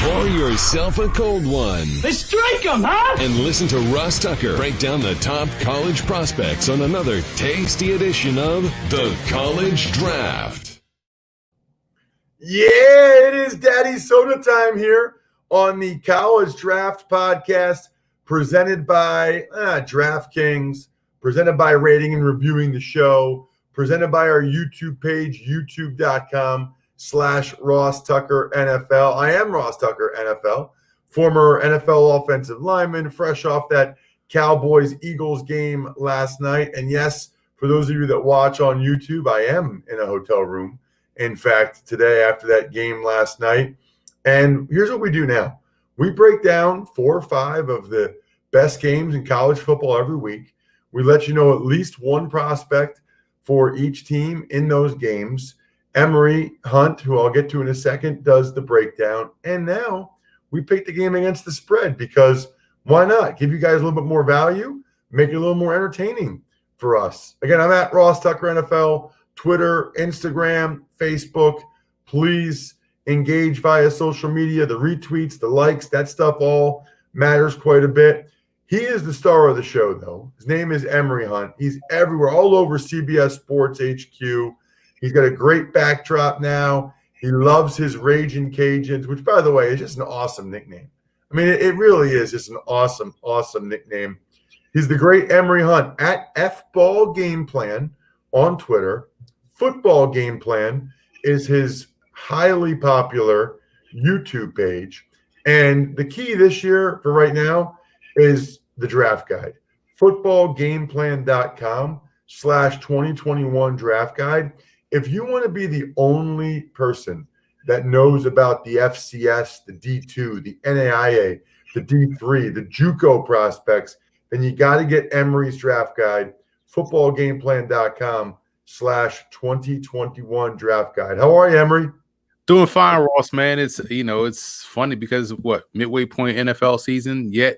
Pour yourself a cold one. Let's drink 'em, huh? And listen to Ross Tucker break down the top college prospects on another tasty edition of the College Draft. Yeah, it is Daddy Soda time here on the College Draft podcast, presented by DraftKings, presented by Rating and Reviewing the Show, presented by our YouTube page, youtube.com/Ross Tucker NFL. I am Ross Tucker NFL, former NFL offensive lineman, fresh off that Cowboys-Eagles game last night. And yes, for those of you that watch on YouTube, I am in a hotel room, in fact, today after that game last night. And here's what we do now. We break down 4 or 5 of the best games in college football every week. We let you know at least one prospect for each team in those games. Emory Hunt, who I'll get to in a second, does the breakdown. And now we pick the game against the spread because why not? Give you guys a little bit more value, make it a little more entertaining for us. Again, I'm at Ross Tucker NFL, Twitter, Instagram, Facebook. Please engage via social media, the retweets, the likes, that stuff all matters quite a bit. He is the star of the show, though. His name is Emory Hunt. He's everywhere, all over CBS Sports HQ. He's got a great backdrop now. He loves his Ragin' Cajuns, which, by the way, is just an awesome nickname. I mean, it really is just an awesome, awesome nickname. He's the great Emory Hunt at F-Ball Game Plan on Twitter. Football Game Plan is his highly popular YouTube page. And the key this year for right now is the draft guide. Footballgameplan.com/2021 draft guide. If you want to be the only person that knows about the FCS, the D2, the NAIA, the D3, the JUCO prospects, then you got to get Emory's draft guide, footballgameplan.com/2021 draft guide. How are you, Emory? Doing fine, Ross, man. It's funny because midway point NFL season, yet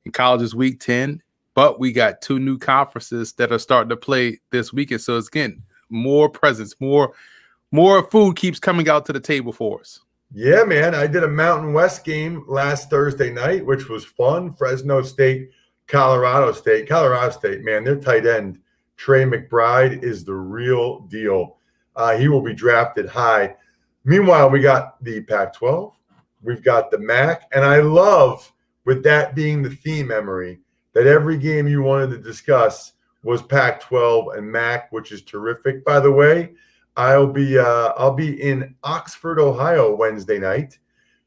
in college is week 10, but we got 2 new conferences that are starting to play this weekend. So it's getting more presents, more food keeps coming out to the table for us. Yeah, man. I did a Mountain West game last Thursday night, which was fun. Fresno State, Colorado State. Colorado State, man, their tight end, Trey McBride, is the real deal. He will be drafted high. Meanwhile, we got the Pac-12, we've got the Mac, and I love, with that being the theme, Emory, that every game you wanted to discuss was Pac-12 and Mac, which is terrific. By the way, I'll be in Oxford, Ohio Wednesday night,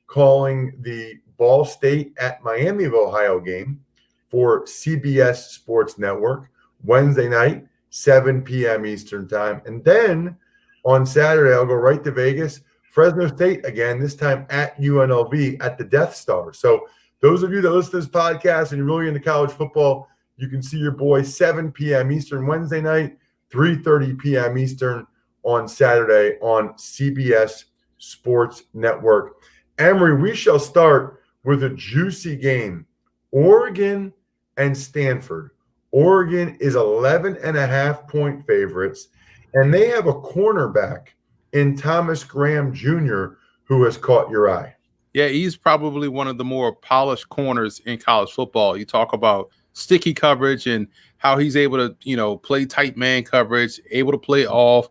calling the Ball State at Miami of Ohio game for CBS Sports Network Wednesday night, 7 p.m. Eastern time, and then on Saturday, I'll go right to Vegas. Fresno State again, this time at UNLV at the Death Star. So those of you that listen to this podcast and you're really into college football, you can see your boy 7 p.m. Eastern Wednesday night, 3:30 p.m. Eastern on Saturday on CBS Sports Network. Emory, we shall start with a juicy game. Oregon and Stanford. Oregon is 11.5-point favorites. And they have a cornerback in Thomas Graham Jr. who has caught your eye. Yeah, he's probably one of the more polished corners in college football. You talk about sticky coverage and how he's able to, play tight man coverage, able to play off.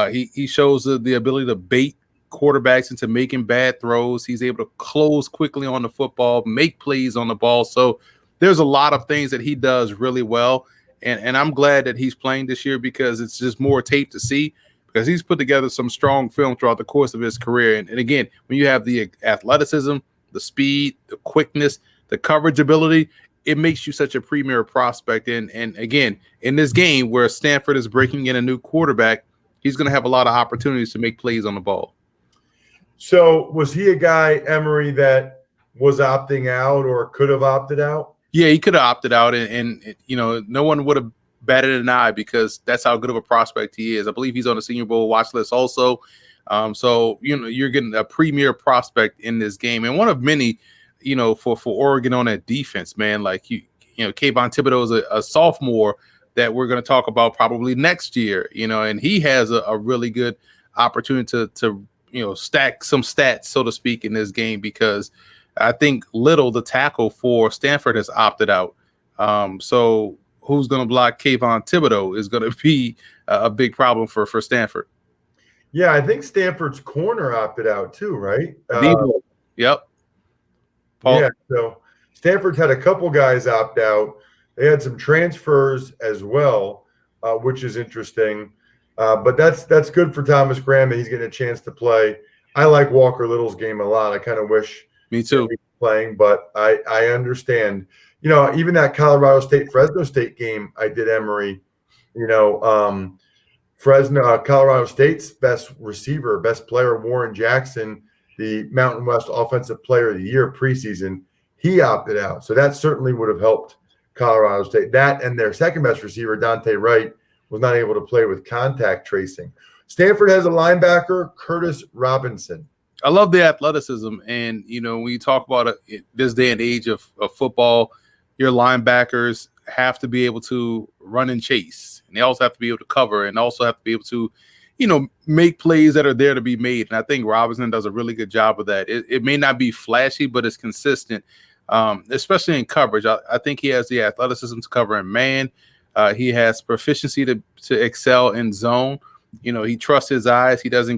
He shows the ability to bait quarterbacks into making bad throws. He's able to close quickly on the football, make plays on the ball. So there's a lot of things that he does really well. And I'm glad that he's playing this year because it's just more tape to see because he's put together some strong film throughout the course of his career. And again, when you have the athleticism, the speed, the quickness, the coverage ability, it makes you such a premier prospect. And again, in this game where Stanford is breaking in a new quarterback, he's going to have a lot of opportunities to make plays on the ball. So was he a guy, Emory, that was opting out or could have opted out? Yeah, he could have opted out, and no one would have batted an eye because that's how good of a prospect he is. I believe he's on the Senior Bowl watch list also. So you're getting a premier prospect in this game, and one of many, for Oregon on that defense, man. Like Kayvon Thibodeau is a sophomore that we're going to talk about probably next year, and he has a really good opportunity to stack some stats, so to speak, in this game, because I think Little, the tackle for Stanford, has opted out. So who's going to block Kayvon Thibodeau is going to be a big problem for Stanford. Yeah, I think Stanford's corner opted out too, right? Yep. Paul. Yeah, so Stanford's had a couple guys opt out. They had some transfers as well, which is interesting. But that's good for Thomas Graham that he's getting a chance to play. I like Walker Little's game a lot. I kind of wish me too he was playing, but I understand. Even that Colorado State Fresno State game I did, Emory. Colorado State's best receiver, best player, Warren Jackson, the Mountain West Offensive Player of the Year preseason, he opted out. So that certainly would have helped Colorado State. That and their second best receiver, Dante Wright, was not able to play with contact tracing. Stanford has a linebacker, Curtis Robinson. I love the athleticism. And, when you talk about this day and age of football, your linebackers have to be able to run and chase. And they also have to be able to cover and also have to be able to, make plays that are there to be made. And I think Robinson does a really good job of that. It may not be flashy, but it's consistent, especially in coverage. I think he has the athleticism to cover in man. He has proficiency to excel in zone. He trusts his eyes. He doesn't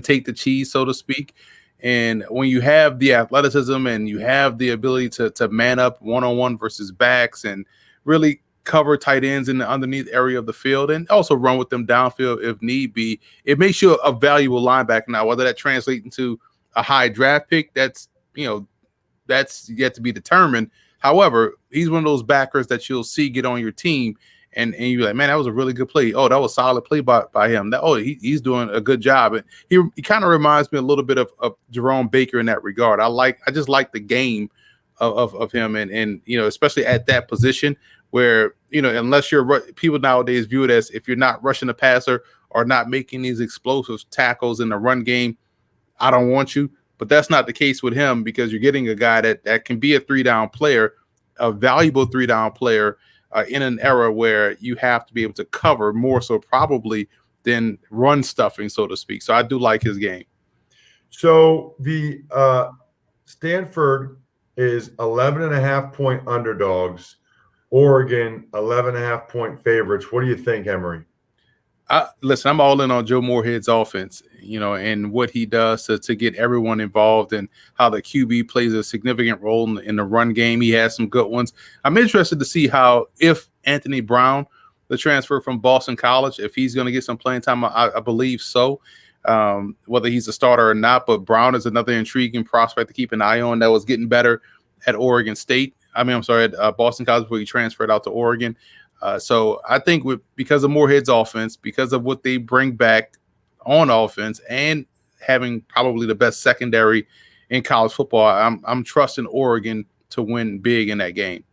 take the cheese, so to speak. And when you have the athleticism and you have the ability to man up one-on-one versus backs and really cover tight ends in the underneath area of the field and also run with them downfield if need be, it makes you a valuable linebacker. Now, whether that translates into a high draft pick, that's yet to be determined. However, he's one of those backers that you'll see get on your team and you're like, man, that was a really good play. Oh, that was a solid play by him. He's doing a good job. And he kind of reminds me a little bit of Jerome Baker in that regard. I just like the game of him and especially at that position where, unless people nowadays view it as if you're not rushing the passer or not making these explosive tackles in the run game, I don't want you. But that's not the case with him because you're getting a guy that can be a 3-down player, a valuable 3-down player in an era where you have to be able to cover more so probably than run stuffing, so to speak. So I do like his game. So the Stanford is 11.5-point underdogs. Oregon 11.5-point favorites. What do you think, Emory? Listen, I'm all in on Joe Moorhead's offense, and what he does to get everyone involved and how the QB plays a significant role in the run game. He has some good ones. I'm interested to see if Anthony Brown, the transfer from Boston College, if he's going to get some playing time. I believe so, whether he's a starter or not. But Brown is another intriguing prospect to keep an eye on that was getting better at Oregon State. At Boston College before he transferred out to Oregon. So I think because of Moorhead's offense, because of what they bring back on offense, and having probably the best secondary in college football, I'm trusting Oregon to win big in that game.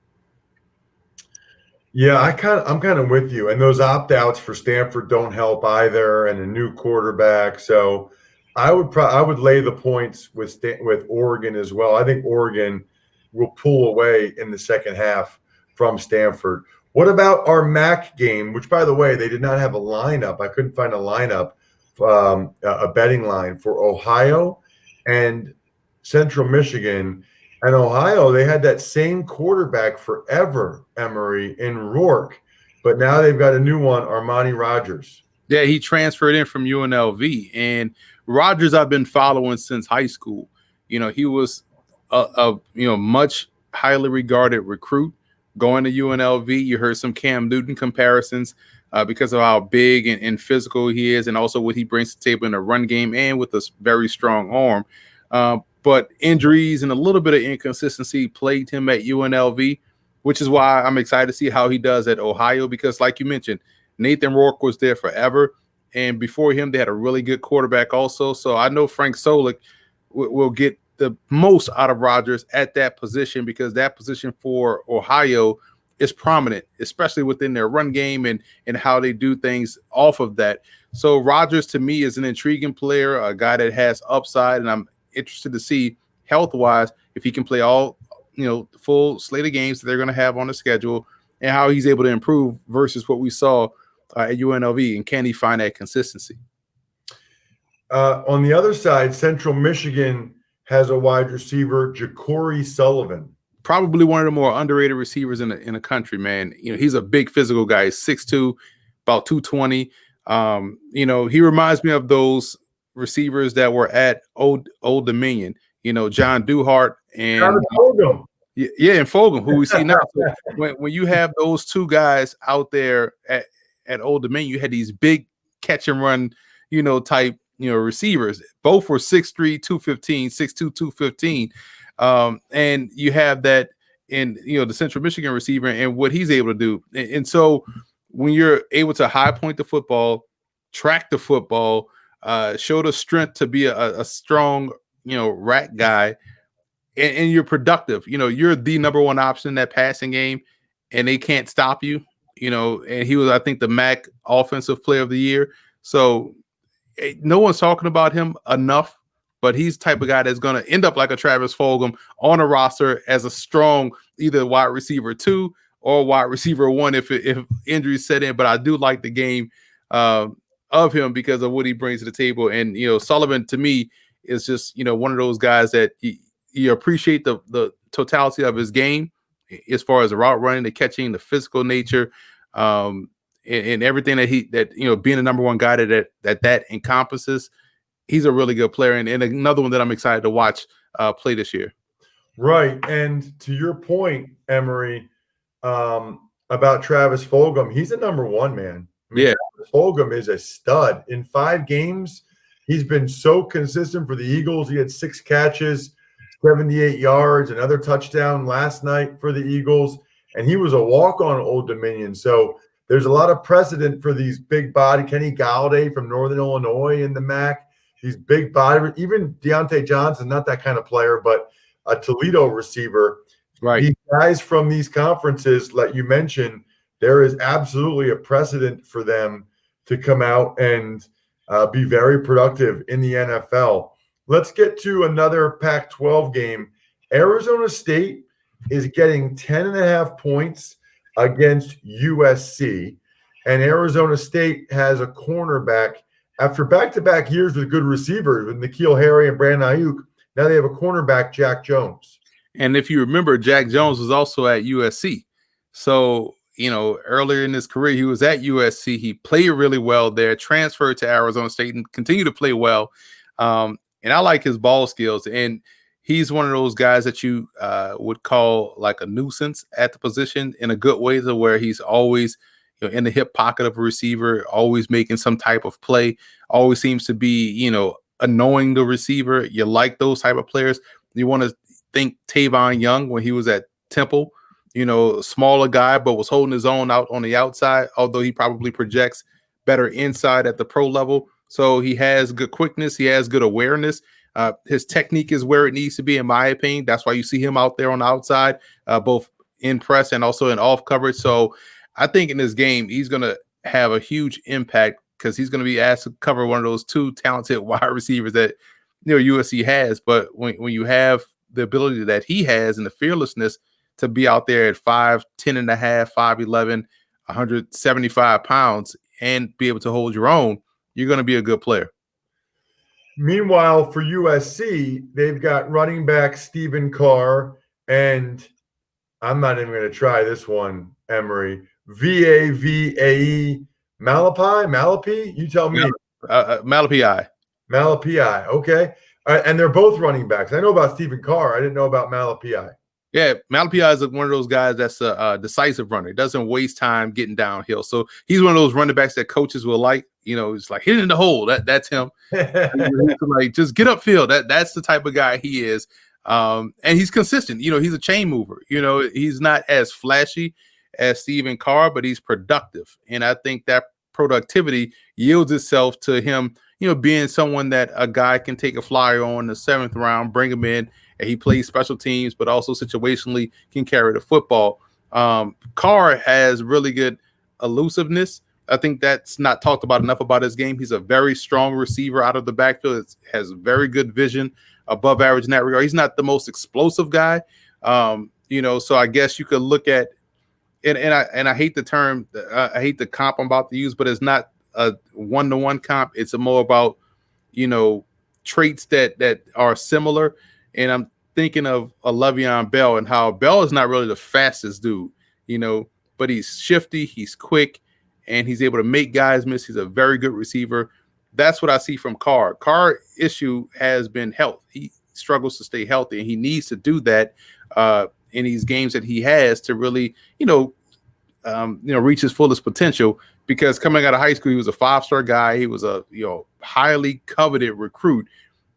Yeah, I'm kind of with you. And those opt-outs for Stanford don't help either, and a new quarterback. So I would lay the points with Oregon as well. I think Oregon will pull away in the second half from Stanford. What about our MAC game, which, by the way, they did not have a lineup. I couldn't find a lineup, a betting line for Ohio and Central Michigan. And Ohio, they had that same quarterback forever, Emory, in Rourke. But now they've got a new one, Armani Rogers. Yeah, he transferred in from UNLV. And Rogers I've been following since high school. He was a much highly regarded recruit going to UNLV. You heard some Cam Newton comparisons because of how big and physical he is and also what he brings to the table in the run game and with a very strong arm. But injuries and a little bit of inconsistency plagued him at UNLV, which is why I'm excited to see how he does at Ohio because, like you mentioned, Nathan Rourke was there forever. And before him, they had a really good quarterback also. So I know Frank Solich will get the most out of Rogers at that position because that position for Ohio is prominent, especially within their run game and how they do things off of that. So Rogers to me is an intriguing player, a guy that has upside, and I'm interested to see health-wise if he can play all, the full slate of games that they're going to have on the schedule and how he's able to improve versus what we saw at UNLV, and can he find that consistency? On the other side, Central Michigan has a wide receiver, Ja'Cory Sullivan. Probably one of the more underrated receivers in the country, man. He's a big physical guy. He's 6'2", about 220. He reminds me of those receivers that were at Old Dominion. John Duhart and Fogum. Yeah, and Fogum, who we see now. So when you have those two guys out there at Old Dominion, you had these big catch and run, type, receivers. Both were 6'3", 215, 6'2", 215. And you have that in, the Central Michigan receiver and what he's able to do. And so when you're able to high point the football, track the football, show the strength to be a strong, rack guy, and you're productive, you're the number one option in that passing game, and they can't stop you, and he was, I think, the MAC Offensive Player of the Year. So no one's talking about him enough, but he's the type of guy that's going to end up like a Travis Fulgham on a roster as a strong either wide receiver 2 or wide receiver 1 if injuries set in. But I do like the game of him because of what he brings to the table. And, Sullivan, to me, is just, one of those guys that you appreciate the totality of his game as far as the route running, the catching, the physical nature, and everything that being the number one guy that encompasses. He's a really good player, and another one that I'm excited to watch play this year. Right, and to your point, Emory, about Travis Fulgham, he's a number one, man. Yeah, Travis Fulgham is a stud. In 5 games, he's been so consistent for the Eagles. He had 6 catches, 78 yards, another touchdown last night for the Eagles, and he was a walk-on Old Dominion. So there's a lot of precedent for these big body. Kenny Galladay from Northern Illinois in the MAC. These big body, even Deontay Johnson, not that kind of player, but a Toledo receiver. Right. These guys from these conferences, like you mentioned, there is absolutely a precedent for them to come out and be very productive in the NFL. Let's get to another Pac-12 game. Arizona State is getting 10.5 points against USC, and Arizona State has a cornerback. After back-to-back years with good receivers, with N'Keal Harry and Brandon Ayuk, now they have a cornerback, Jack Jones. And if you remember, Jack Jones was also at USC. So, earlier in his career, he was at USC. He played really well there, transferred to Arizona State, and continued to play well. And I like his ball skills. And he's one of those guys that you would call like a nuisance at the position in a good way, to where he's always in the hip pocket of a receiver, always making some type of play, always seems to be, annoying the receiver. You like those type of players. You want to think Tavon Young when he was at Temple, smaller guy, but was holding his own out on the outside, although he probably projects better inside at the pro level. So he has good quickness. He has good awareness. His technique is where it needs to be, in my opinion. That's why you see him out there on the outside, both in press and also in off coverage. So I think in this game, he's going to have a huge impact because he's going to be asked to cover one of those 2 talented wide receivers that USC has. But when you have the ability that he has and the fearlessness to be out there at 5'10 and a half, 5'11", 175 pounds, and be able to hold your own, you're going to be a good player. Meanwhile, for USC, they've got running back Stephen Carr, and I'm not even going to try this one, Emory. Vavae Malapi? You tell me. Malapi. Malapi, okay. And they're both running backs. I know about Stephen Carr. I didn't know about Malapi. Yeah, Malapi is one of those guys that's a decisive runner. He doesn't waste time getting downhill. So he's one of those running backs that coaches will like. It's like hitting the hole. That's him. Like, just get upfield. That's the type of guy he is. And he's consistent. He's a chain mover. He's not as flashy as Stephen Carr, but he's productive. And I think that productivity yields itself to him, being someone that a guy can take a flyer on the 7th round, bring him in, and he plays special teams, but also situationally can carry the football. Carr has really good elusiveness. I think that's not talked about enough about his game. He's a very strong receiver out of the backfield. Has very good vision, above average in that regard. He's not the most explosive guy, so I guess you could look at, and I hate the term, I hate the comp I'm about to use, but it's not a 1-to-1 comp. It's more about traits that are similar. And I'm thinking of Le'Veon Bell and how Bell is not really the fastest dude, but he's shifty, he's quick, and he's able to make guys miss. He's a very good receiver. That's what I see from Carr. Carr issue has been health. He struggles to stay healthy, and he needs to do that in these games that he has to really, reach his fullest potential. Because coming out of high school, he was a 5-star guy. He was a highly coveted recruit,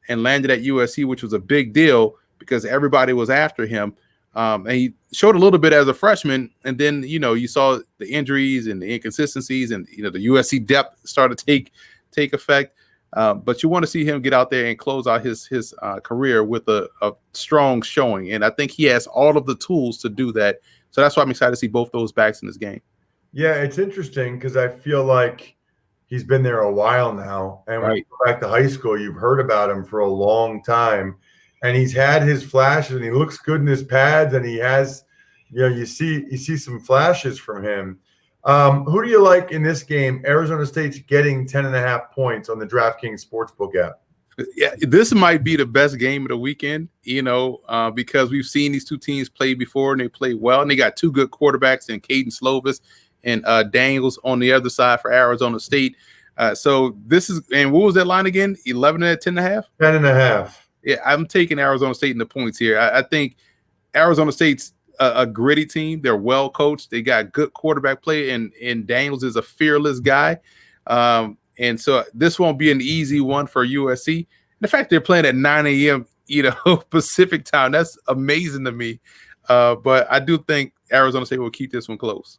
and landed at USC, which was a big deal because everybody was after him. And he showed a little bit as a freshman, and then you saw the injuries and the inconsistencies, and the USC depth started to take effect. But you want to see him get out there and close out his career with a strong showing, and I think he has all of the tools to do that. So that's why I'm excited to see both those backs in this game. Yeah, it's interesting because I feel like he's been there a while now, and when you go back to high school, you've heard about him for a long time, and he's had his flashes, and he looks good in his pads, and he has, you see some flashes from him. Who do you like in this game? Arizona State's getting 10.5 points on the DraftKings Sportsbook app. Yeah, this might be the best game of the weekend, because we've seen these two teams play before, and they play well, and they got two good quarterbacks in Caden Slovis and Daniels on the other side for Arizona State. So this is, and what was that line again? 11 at 10.5? 10.5. Yeah, I'm taking Arizona State in the points here. I think Arizona State's a gritty team. They're well coached. They got good quarterback play, and Daniels is a fearless guy. And so this won't be an easy one for USC. The fact they're playing at 9 a.m., Pacific time, that's amazing to me. But I do think Arizona State will keep this one close.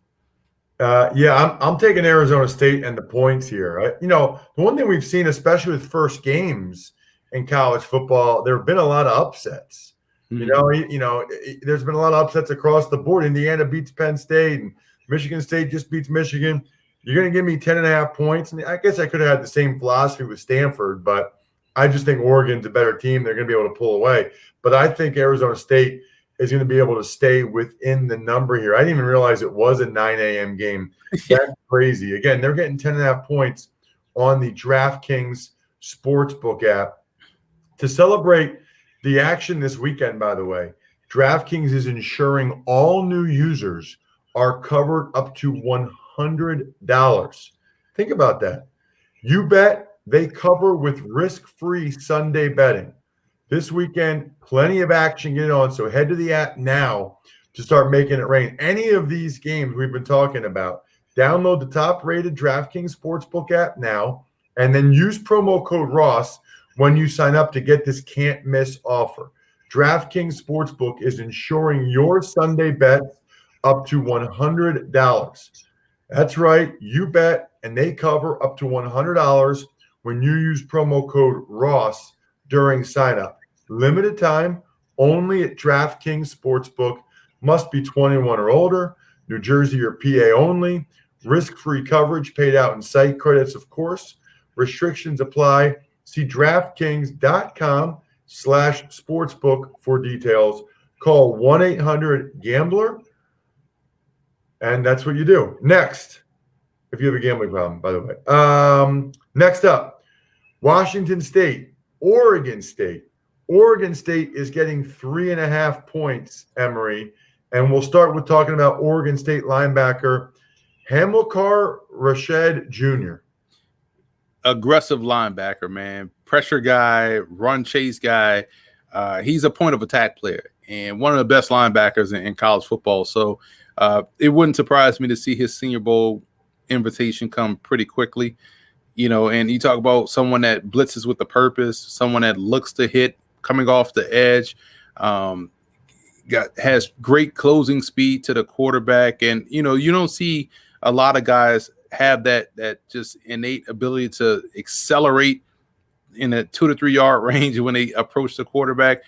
I'm taking Arizona State and the points here. The one thing we've seen, especially with first games in college football, there have been a lot of upsets. Mm-hmm. There's been a lot of upsets across the board. Indiana beats Penn State, and Michigan State just beats Michigan. You're going to give me 10.5 points, and I guess I could have had the same philosophy with Stanford, but I just think Oregon's a better team. They're going to be able to pull away. But I think Arizona State is going to be able to stay within the number here. I didn't even realize it was a 9 a.m. game. That's crazy. Again, they're getting 10.5 points on the DraftKings Sportsbook app. To celebrate the action this weekend, by the way, DraftKings is ensuring all new users are covered up to $100. Think about that. You bet, they cover with risk-free Sunday betting. This weekend, plenty of action getting on, so head to the app now to start making it rain. Any of these games we've been talking about, download the top-rated DraftKings Sportsbook app now, and then use promo code Ross when you sign up to get this can't-miss offer. DraftKings Sportsbook is ensuring your Sunday bets up to $100. That's right, you bet, and they cover up to $100 when you use promo code Ross during sign-up. Limited time, only at DraftKings Sportsbook. Must be 21 or older. New Jersey or PA only. Risk-free coverage paid out in site credits, of course. Restrictions apply. See DraftKings.com/sportsbook for details. Call 1-800-GAMBLER, and that's what you do. Next, if you have a gambling problem, by the way. Next up, Washington State, Oregon State. Oregon State is getting 3.5 points, Emory. And we'll start with talking about Oregon State linebacker Hamilcar Rashed Jr. Aggressive linebacker, man. Pressure guy, run chase guy. He's a point of attack player and one of the best linebackers in college football. So it wouldn't surprise me to see his Senior Bowl invitation come pretty quickly. And you talk about someone that blitzes with a purpose, someone that looks to hit coming off the edge, has great closing speed to the quarterback. And, you don't see a lot of guys have that just innate ability to accelerate in a 2 to 3 yard range when they approach the quarterback.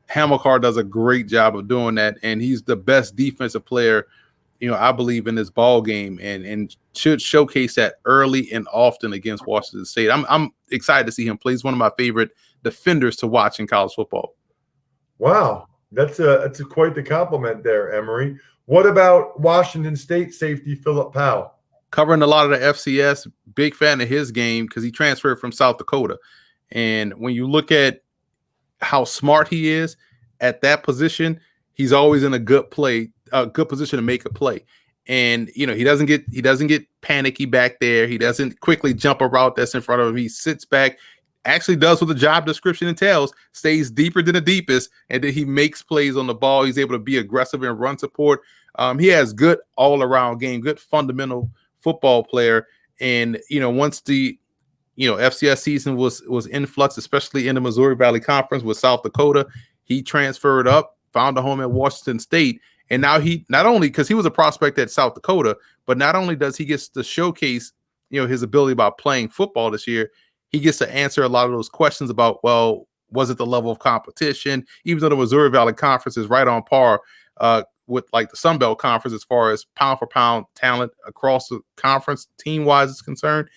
Hamilcar does a great job of doing that, and he's the best defensive player, I believe, in this ball game, and should showcase that early and often against Washington State. I'm excited to see him play. He's one of my favorite defenders to watch in college football. Wow, that's quite the compliment there, Emory. What about Washington State safety Philip Powell? Covering a lot of the FCS, big fan of his game because he transferred from South Dakota. And when you look at how smart he is at that position, he's always in a good position to make a play. And he doesn't get panicky back there. He doesn't quickly jump a route that's in front of him. He sits back, actually does what the job description entails, stays deeper than the deepest, and then he makes plays on the ball. He's able to be aggressive in run support. He has good all-around game, good fundamental football player. And once the FCS season was in flux, especially in the Missouri Valley Conference with South Dakota, he transferred up, found a home at Washington State. And now he not only, because he was a prospect at South Dakota, but not only does he get to showcase, his ability about playing football this year, he gets to answer a lot of those questions about, well, was it the level of competition? Even though the Missouri Valley Conference is right on par with like the Sun Belt Conference as far as pound for pound talent across the conference team-wise is concerned,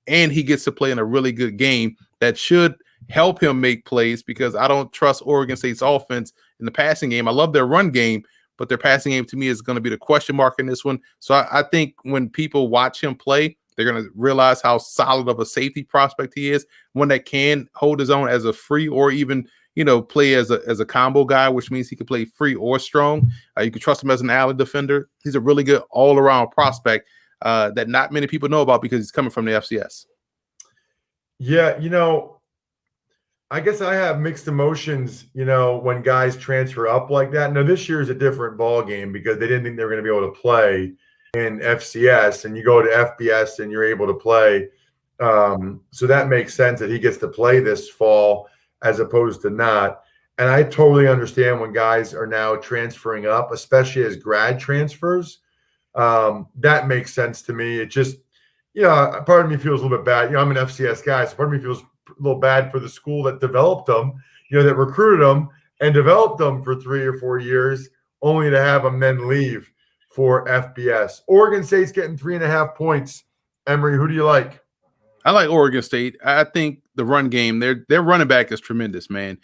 and he gets to play in a really good game that should help him make plays, because I don't trust Oregon State's offense in the passing game. I love their run game, but their passing game to me is going to be the question mark in this one. So I think when people watch him play, they're going to realize how solid of a safety prospect he is, one that can hold his own as a free or even, play as a combo guy, which means he can play free or strong. You can trust him as an alley defender. He's a really good all-around prospect that not many people know about because he's coming from the FCS. Yeah, I guess I have mixed emotions, when guys transfer up like that. Now, this year is a different ball game because they didn't think they were going to be able to play in FCS, and you go to FBS and you're able to play. So that makes sense that he gets to play this fall as opposed to not. And I totally understand when guys are now transferring up, especially as grad transfers. That makes sense to me. It just, part of me feels a little bit bad. I'm an FCS guy, so part of me feels a little bad for the school that developed them, that recruited them and developed them for 3 or 4 years, only to have them then leave for FBS. Oregon State's getting 3.5 points. Emory, who do you like? I like Oregon State. I think the run game, their running back is tremendous, man.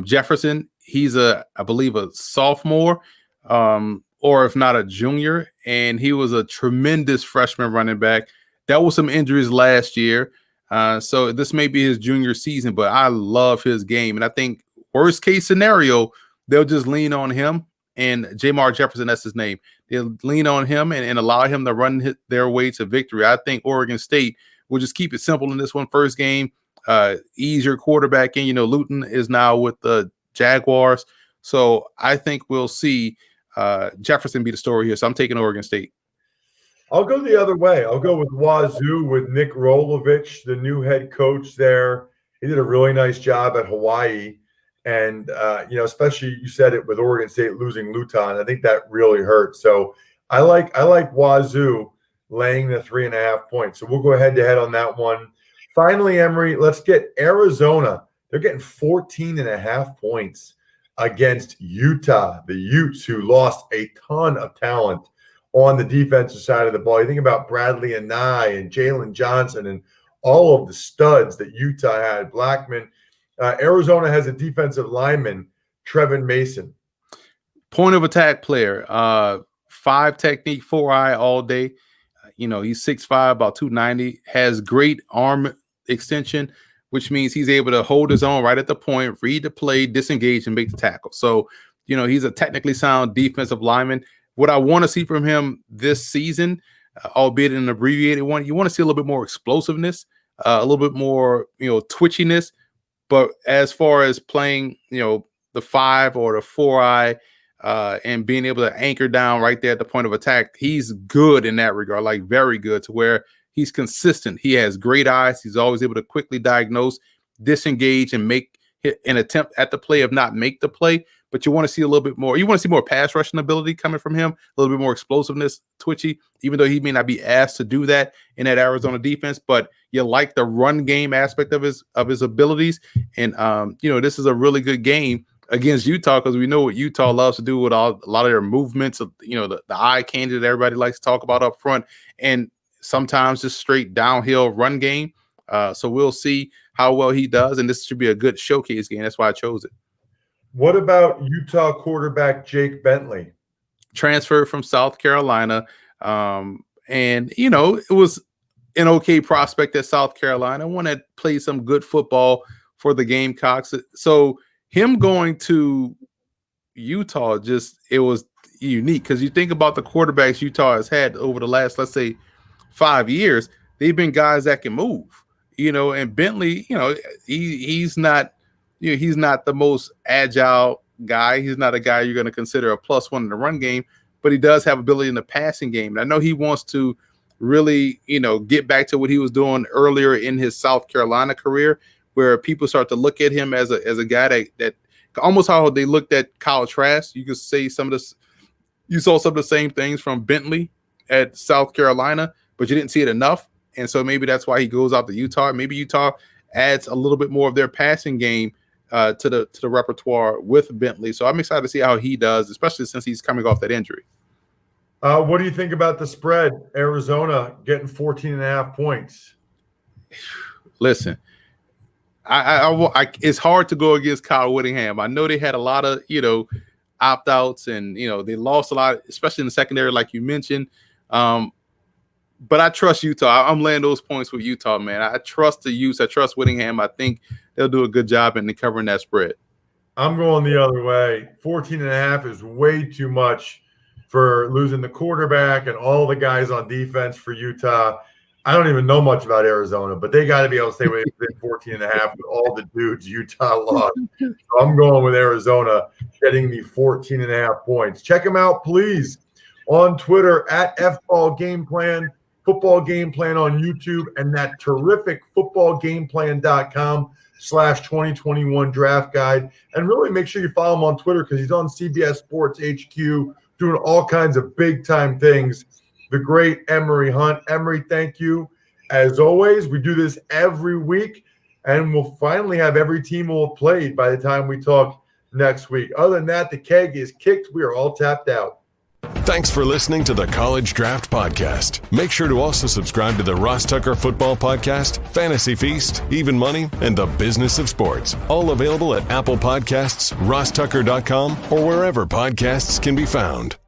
Jefferson, he's I believe a sophomore, or if not a junior, and he was a tremendous freshman running back. Dealt with some injuries last year. So this may be his junior season, but I love his game. And I think worst case scenario, they'll just lean on him and Jamar Jefferson, that's his name. They'll lean on him and allow him to run their way to victory. I think Oregon State will just keep it simple in this one. First game, ease your quarterback in. Luton is now with the Jaguars. So I think we'll see Jefferson be the story here. So I'm taking Oregon State. I'll go the other way. I'll go with Wazoo with Nick Rolovich, the new head coach there. He did a really nice job at Hawaii. And, especially you said it with Oregon State losing Luton. I think that really hurt. So I like Wazoo laying the 3.5 points. So we'll go head to head on that one. Finally, Emory, let's get Arizona. They're getting 14.5 points against Utah, the Utes, who lost a ton of talent on the defensive side of the ball. You think about Bradley and Nye and Jalen Johnson and all of the studs that Utah had, Blackman. Arizona has a defensive lineman, Trevin Mason. Point of attack player, 5 technique, 4-eye all day. He's 6'5", about 290, has great arm extension, which means he's able to hold his own right at the point, read the play, disengage, and make the tackle. So, he's a technically sound defensive lineman. What I want to see from him this season, albeit in an abbreviated one, you want to see a little bit more explosiveness, a little bit more, twitchiness. But as far as playing, the 5 or the 4-eye and being able to anchor down right there at the point of attack, he's good in that regard, like very good, to where he's consistent. He has great eyes. He's always able to quickly diagnose, disengage, and make an attempt at the play, if not make the play. But you want to see a little bit more. You want to see more pass rushing ability coming from him, a little bit more explosiveness, twitchy, even though he may not be asked to do that in that Arizona defense. But you like the run game aspect of his abilities. And, this is a really good game against Utah, because we know what Utah loves to do with a lot of their movements, the eye candy that everybody likes to talk about up front, and sometimes just straight downhill run game. So we'll see how well he does. And this should be a good showcase game. That's why I chose it. What about Utah quarterback Jake Bentley? Transferred from South Carolina. And, it an okay prospect at South Carolina, one that played some good football for the Gamecocks. So him going to Utah, it was unique because you think about the quarterbacks Utah has had over the last, let's say, 5 years. They've been guys that can move, and Bentley, he's not the most agile guy. He's not a guy you're going to consider a +1 in the run game, but he does have ability in the passing game. And I know he wants to really, get back to what he was doing earlier in his South Carolina career, where people start to look at him as a guy that almost how they looked at Kyle Trask. You could say you saw some of the same things from Bentley at South Carolina, but you didn't see it enough. And so maybe that's why he goes out to Utah. Maybe Utah adds a little bit more of their passing game to the repertoire with Bentley. So I'm excited to see how he does, especially since he's coming off that injury. What do you think about the spread? Arizona getting 14.5 points. Listen, I it's hard to go against Kyle Whittingham. I know they had a lot of, opt-outs and, they lost a lot, especially in the secondary, like you mentioned. But I trust Utah. I'm laying those points with Utah, man. I trust the Utes. I trust Whittingham. I think they'll do a good job in covering that spread. I'm going the other way. 14.5 is way too much for losing the quarterback and all the guys on defense for Utah. I don't even know much about Arizona, but they got to be able to stay within 14.5 with all the dudes Utah lost. So I'm going with Arizona getting the 14.5 points. Check them out, please, on Twitter at FBallGamePlan, Football Game Plan on YouTube, and that terrific footballgameplan.com/2021 draft guide. And really make sure you follow him on Twitter because he's on CBS Sports HQ doing all kinds of big-time things. The great Emory Hunt. Emory, thank you. As always, we do this every week, and we'll finally have every team we'll have played by the time we talk next week. Other than that, the keg is kicked. We are all tapped out. Thanks for listening to the College Draft Podcast. Make sure to also subscribe to the Ross Tucker Football Podcast, Fantasy Feast, Even Money, and The Business of Sports. All available at Apple Podcasts, rosstucker.com, or wherever podcasts can be found.